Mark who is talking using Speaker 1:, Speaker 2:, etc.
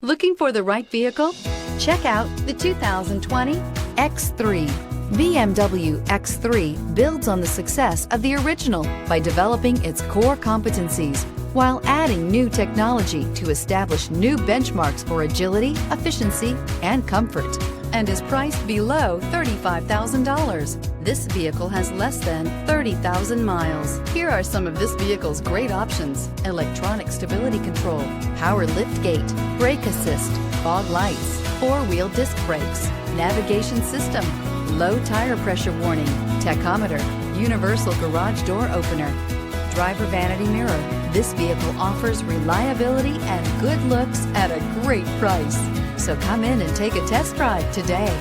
Speaker 1: Looking for the right vehicle? Check out the 2020 X3. BMW X3 builds on the success of the original by developing its core competencies while adding new technology to establish new benchmarks for agility, efficiency, and comfort, and is priced below $35,000. This vehicle has less than 30,000 miles. Here are some of this vehicle's great options: electronic stability control, power liftgate, brake assist, fog lights, four-wheel disc brakes, navigation system, low tire pressure warning, tachometer, universal garage door opener, driver vanity mirror. This vehicle offers reliability and good looks at a great price. So come in and take a test drive today.